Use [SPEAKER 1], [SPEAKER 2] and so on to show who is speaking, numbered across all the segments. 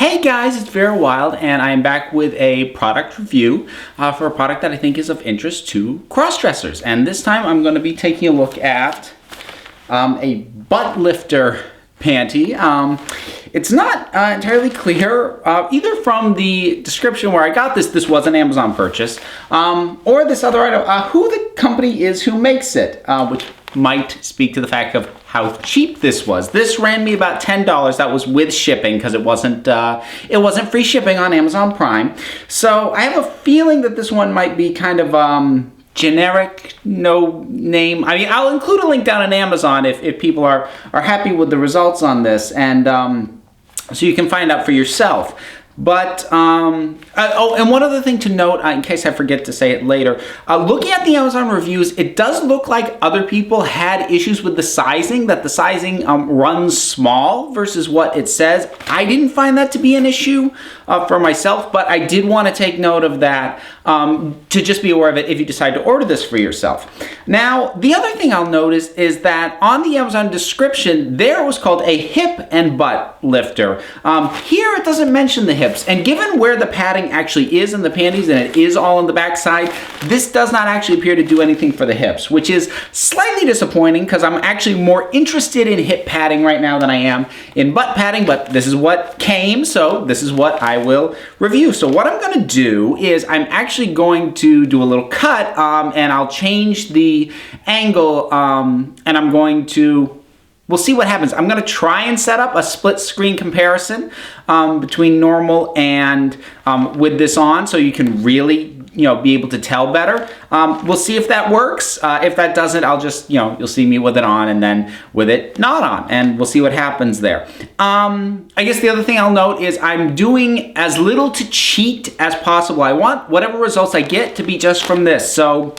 [SPEAKER 1] Hey guys, it's Vera Wild, and I am back with a product review for a product that I think is of interest to cross-dressers. And this time I'm going to be taking a look at a butt lifter panty. It's not entirely clear, either from the description where I got this was an Amazon purchase, or this other item, who the company is who makes it, which might speak to the fact of how cheap this was. This ran me about $10. That was with shipping because it wasn't free shipping on Amazon Prime. So I have a feeling that this one might be kind of generic, no name. I mean, I'll include a link down on Amazon if people are happy with the results on this, and so you can find out for yourself. But, oh, and one other thing to note, in case I forget to say it later, looking at the Amazon reviews, it does look like other people had issues with the sizing, that the sizing runs small versus what it says. I didn't find that to be an issue for myself, but I did want to take note of that to just be aware of it if you decide to order this for yourself. Now, the other thing I'll notice is that on the Amazon description, there it was called a hip and butt lifter. Here it doesn't mention the hip. And given where the padding actually is in the panties, and it is all on the back side, this does not actually appear to do anything for the hips, which is slightly disappointing because I'm actually more interested in hip padding right now than I am in butt padding, but this is what came, so this is what I will review. So what I'm going to do is I'm actually going to do a little cut, and I'll change the angle, and I'm going to we'll see what happens. I'm going to try and set up a split screen comparison between normal and with this on, so you can really, be able to tell better. We'll see if that works. If that doesn't, I'll just, you'll see me with it on and then with it not on, and we'll see what happens there. I guess the other thing I'll note is I'm doing as little to cheat as possible. I want whatever results I get to be just from this. So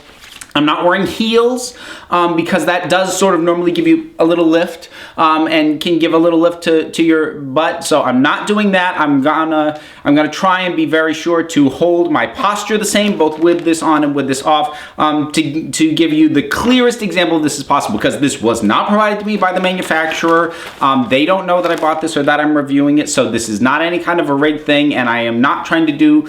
[SPEAKER 1] I'm not wearing heels because that does sort of normally give you a little lift and can give a little lift to your butt. So I'm not doing that. I'm gonna try and be very sure to hold my posture the same, both with this on and with this off, to give you the clearest example of this as possible, because this was not provided to me by the manufacturer. They don't know that I bought this or that I'm reviewing it, so this is not any kind of a rigged thing, and I am not trying to do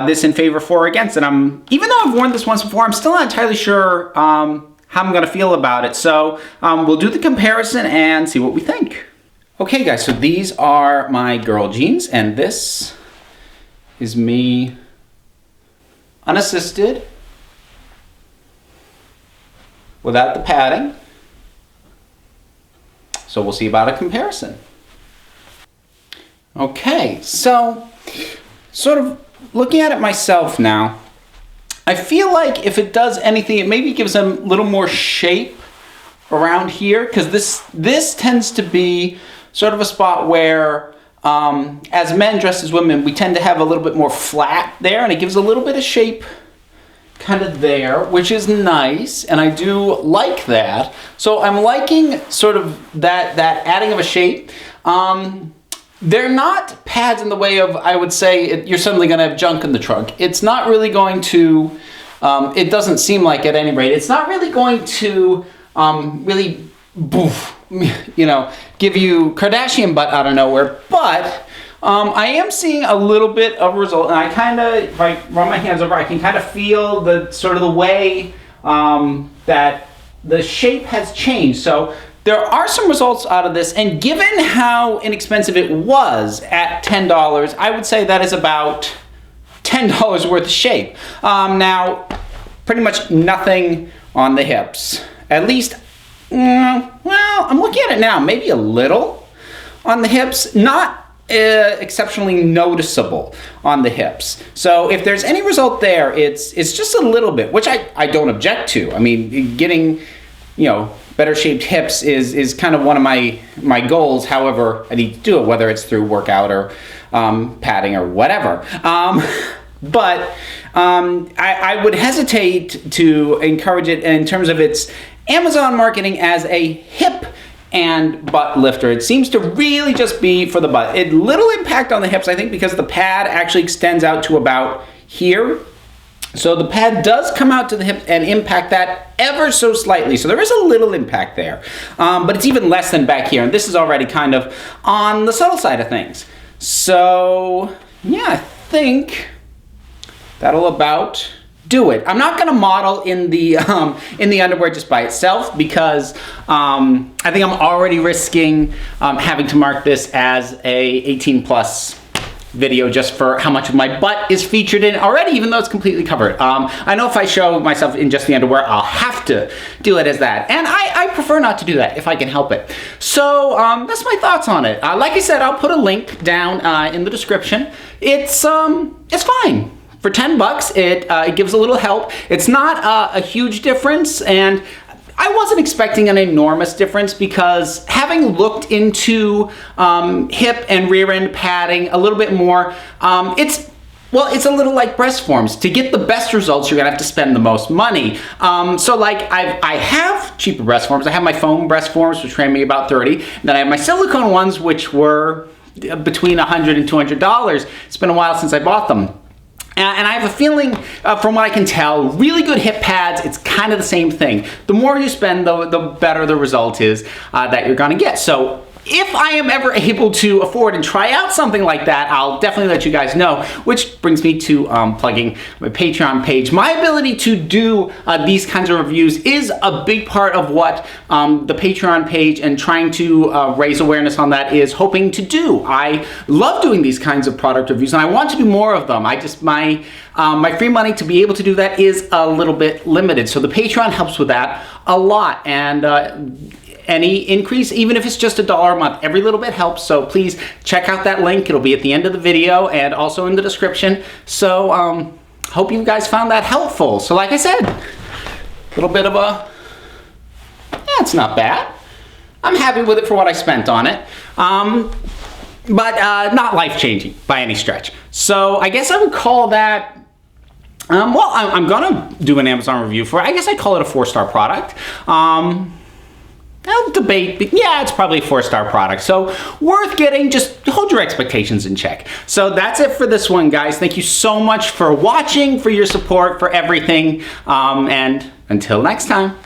[SPEAKER 1] this in favor for or against it. Even though I've worn this once before, I'm still not entirely sure how I'm gonna feel about it. So we'll do the comparison and see what we think. Okay guys, so these are my girl jeans, and this is me unassisted without the padding. So we'll see about a comparison. Okay, so sort of looking at it myself now, I feel like if it does anything, it maybe gives them a little more shape around here, because this tends to be sort of a spot where as men dressed as women, we tend to have a little bit more flat there, and it gives a little bit of shape kind of there, which is nice, and I do like that. So I'm liking sort of that adding of a shape. They're not pads in the way of, I would say, you're suddenly going to have junk in the trunk. It's not really going to, it doesn't seem like at any rate, it's not really going to really, boof, give you Kardashian butt out of nowhere. But I am seeing a little bit of a result, and I kind of, if I run my hands over, I can kind of feel the sort of the way that the shape has changed. So there are some results out of this, and given how inexpensive it was at $10, I would say that is about $10 worth of shape. Now, pretty much nothing on the hips. At least, well, I'm looking at it now, maybe a little on the hips, not exceptionally noticeable on the hips. So if there's any result there, it's just a little bit, which I don't object to. I mean, getting, better shaped hips is kind of one of my goals. However, I need to do it, whether it's through workout or padding or whatever. But I would hesitate to encourage it in terms of its Amazon marketing as a hip and butt lifter. It seems to really just be for the butt. Little impact on the hips, I think, because the pad actually extends out to about here. So the pad does come out to the hip and impact that ever so slightly. So there is a little impact there, but it's even less than back here. And this is already kind of on the subtle side of things. So yeah, I think that'll about do it. I'm not gonna model in the underwear just by itself because I think I'm already risking having to mark this as a 18+ video just for how much of my butt is featured in already, even though it's completely covered. I know if I show myself in just the underwear, I'll have to do it as that. And I prefer not to do that if I can help it. So that's my thoughts on it. Like I said, I'll put a link down in the description. It's fine. For 10 bucks, it gives a little help. It's not a huge difference, and I wasn't expecting an enormous difference because having looked into hip and rear end padding a little bit more, it's a little like breast forms. To get the best results, you're gonna have to spend the most money. So like I have cheaper breast forms. I have my foam breast forms, which ran me about $30. Then I have my silicone ones, which were between $100 and $200. It's been a while since I bought them. And I have a feeling, from what I can tell, really good hip pads, it's kind of the same thing. The more you spend, the better the result is that you're gonna get. So if I am ever able to afford and try out something like that, I'll definitely let you guys know, which brings me to plugging my Patreon page. My ability to do these kinds of reviews is a big part of what the Patreon page and trying to raise awareness on that is hoping to do. I love doing these kinds of product reviews and I want to do more of them. My free money to be able to do that is a little bit limited. So the Patreon helps with that a lot, and any increase, even if it's just $1 a month, every little bit helps. So please check out that link. It'll be at the end of the video and also in the description. So hope you guys found that helpful. So like I said, a little bit of it's not bad. I'm happy with it for what I spent on it. But not life-changing by any stretch. So I guess I would call that, I'm gonna do an Amazon review for it. I guess I'd call it a 4-star product. I'll debate, but yeah, it's probably a 4-star product. So worth getting, just hold your expectations in check. So that's it for this one, guys. Thank you so much for watching, for your support, for everything. And until next time.